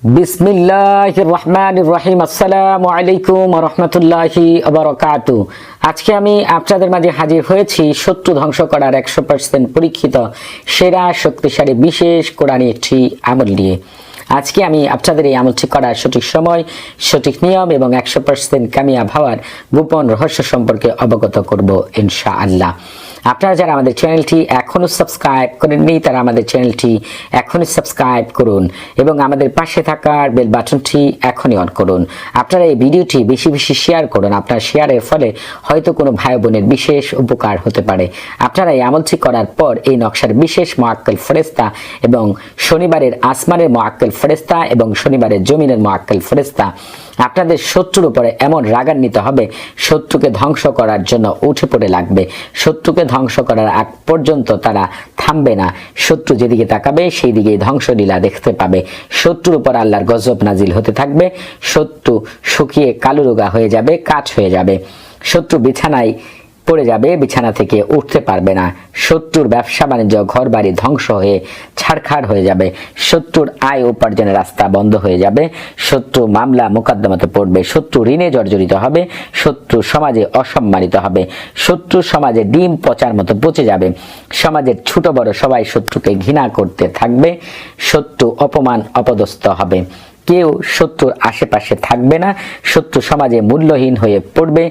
বিসমিল্লাহির রহমানির রহিম। আসসালামু আলাইকুম ওয়া রাহমাতুল্লাহি ওয়া বারাকাতুহু। আজকে আমি আপনাদের মাঝে হাজির হয়েছি শত্রু ধ্বংস করার 100% পরীক্ষিত সেরা শক্তিশালী বিশেষ কোরআনী একটি আমল নিয়ে। আজকে আমি আপনাদের এই আমলটি করার সঠিক সময়, সঠিক নিয়ম এবং 100% কামিয়াব হওয়ার গোপন রহস্য সম্পর্কে অবগত করব ইনশাআল্লাহ। আপনারা যারা আমাদের চ্যানেলটি এখনো সাবস্ক্রাইব করেননি তারা আমাদের চ্যানেলটি এখনই সাবস্ক্রাইব করুন এবং আমাদের পাশে থাকার বেল বাটনটি এখনই অন করুন। আপনারা এই ভিডিওটি বেশি বেশি শেয়ার করুন। আপনার শেয়ারের ফলে হয়তো কোনো ভাই বোনের বিশেষ উপকার হতে পারে। আপনারা এই আমলটি করার পর এই নকশার বিশেষ মুআক্কাল ফেরেশতা এবং শনিবারের আসমানের মুআক্কাল ফেরেশতা এবং শনিবারের জমিনের মুআক্কাল ফেরেশতা আপনাদের শত্রুর উপরে এমন রাগান্বিত হবে, শত্রুকে ধ্বংস করার জন্য উঠে পড়ে লাগবে। শত্রুকে ধ্বংস করার আগ পর্যন্ত তারা থামবে না। শত্রু যেদিকে তাকাবে সেই দিকেই ধ্বংসলীলা দেখতে পাবে। শত্রুর উপর আল্লাহর গজব নাজিল হতে থাকবে। শত্রু শুকিয়ে কালুরোগা হয়ে যাবে, কাঠ হয়ে যাবে। শত্রু বিছানায় পড়ে যাবে, বিছানা থেকে উঠতে পারবে না। শত্রুর ব্যবসা বাণিজ্য ঘর বাড়ি ধ্বংস হয়ে ছাড়খাড় হয়ে যাবে। শত্রুর আয় উপার্জনের রাস্তা বন্ধ হয়ে যাবে। শত্রু মামলা মোকদ্দমাতে পড়বে। শত্রু ঋণে জর্জরিত হবে। শত্রু সমাজে অসম্মানিত হবে। শত্রু সমাজে ডিম পচার মতো পচে যাবে। সমাজের ছোট বড় সবাই শত্রুকে ঘৃণা করতে থাকবে। শত্রু অপমান অপদস্থ হবে। কেউ শত্রুর আশেপাশে থাকবে না। শত্রু সমাজে মূল্যহীন হয়ে পড়বে।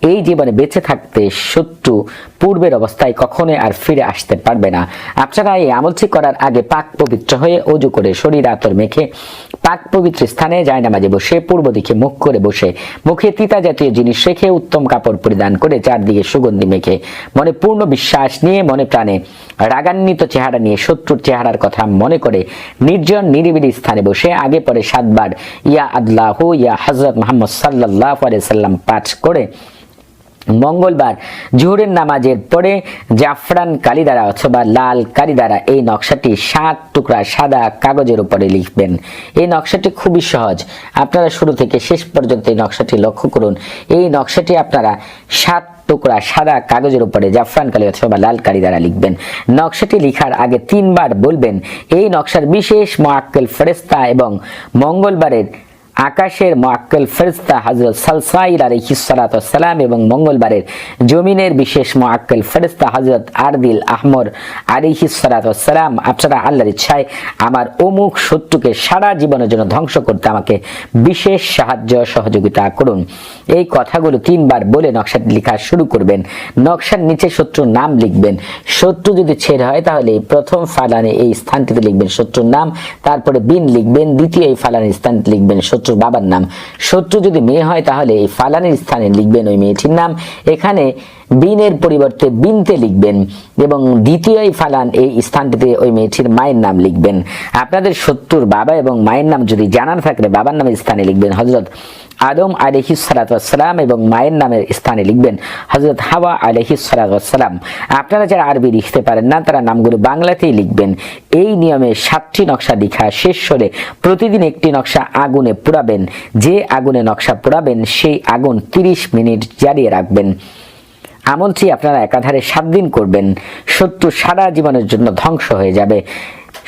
এই জীবনে বেঁচে থাকতে শত্রু পূর্বের অবস্থায় কখনোই আর ফিরে আসতে পারবে না। আপনারা এই আমলটি করার আগে পাক পবিত্র হয়ে ওযু করে শরীর আতর মেখে পাক পবিত্র স্থানে জায়নামাজে বসে পূর্ব দিকে মুখ করে বসে মুখে তিতা জাতীয় জিনিস রেখে উত্তম কাপড় পরিধান করে চারদিকে সুগন্ধি মেখে মনে পূর্ণ বিশ্বাস নিয়ে মনে প্রাণে রাগান্বিত চেহারা নিয়ে শত্রুর চেহারার কথা মনে করে নির্জন নিরিবিলি স্থানে বসে আগে পরে 7 বার ইয়া আল্লাহু ইয়া হযরত মুহাম্মদ সাল্লাল্লাহু আলাইহি সাল্লাম পাঠ করে মঙ্গলবার জোহরের নামাজের পরে জাফরান কালি দ্বারা অথবা লাল কালি দ্বারা এই নকশাটি 7 টুকরা সাদা কাগজের উপরে লিখবেন। এই নকশাটি খুবই সহজ। আপনারা শুরু থেকে শেষ পর্যন্ত এই নকশাটি লক্ষ্য করুন। এই নকশাটি আপনারা 7 টুকরা সাদা কাগজের উপরে জাফরান কালি অথবা লাল কালি দ্বারা লিখবেন। নকশাটি লিখার আগে 3 বার বলবেন, এই নকশার বিশেষ মুআক্কাল ফেরেশতা এবং মঙ্গলবারের আকাশের মুআক্কাল ফেরেশতা হযরত সালসাইল আলাইহিস সালাতু ওয়াস সালাম এবং মঙ্গলবারের জমিনের বিশেষ মুআক্কাল ফেরেশতা হযরত আরদিল আহমর আলাইহিস সালাতু ওয়াস সালাম আপনারা আল্লাহর ইচ্ছায় আমার অমুক শত্রুকে সারা জীবনের জন্য ধ্বংস করতে আমাকে বিশেষ সাহায্য সহযোগিতা করুন। এই কথাগুলো 3 বার বলে নকশাটি লেখা শুরু করবেন। নকশার নিচে শত্রুর নাম লিখবেন। শত্রু যদি ছেড় হয় তাহলে প্রথম ফালানে এই স্থানটিতে লিখবেন শত্রুর নাম, তারপরে বিন লিখবেন। দ্বিতীয় এই ফালানের স্থানটিতে লিখবেন শত্রুর বাবার নাম। শত্রু যদি মেয়ে হয় তাহলে এই ফালানের স্থানে লিখবেন ওই মেয়েটির নাম। এখানে বিনের পরিবর্তে বিনতে লিখবেন এবং দ্বিতীয় এই ফালান এই স্থানটিতে ওই মেয়েটির মায়ের নাম লিখবেন। আপনাদের শত্রুর বাবা এবং মায়ের নাম যদি জানা থাকলে বাবার নামের স্থানে লিখবেন হযরত আদম আলাইহিস সালাতু ওয়াস সালাম এবং মায়ের নামের স্থানে লিখবেন হযরত হাওয়া আলাইহিস সালাতু ওয়াস সালাম। আপনারা যারা আরবি লিখতে পারেন না তারা নামগুলো বাংলাতেই লিখবেন। এই নিয়মে 7টি নকশা লেখা শেষ হলে প্রতিদিন একটি নকশা আগুনে পোড়াবেন। যে আগুনে নকশা পোড়াবেন সেই আগুন 30 মিনিট জ্বালিয়ে রাখবেন। আমলটি আপনারা একাধারে 7 দিন করবেন। শত্রু সারা জীবনের জন্য ধ্বংস হয়ে যাবে।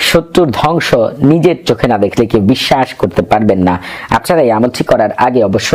শত্রুর ধ্বংস নিজের চোখে না দেখলে কেউ বিশ্বাস করতে পারবেন না। আপনারা এই আমলটি করার আগে অবশ্য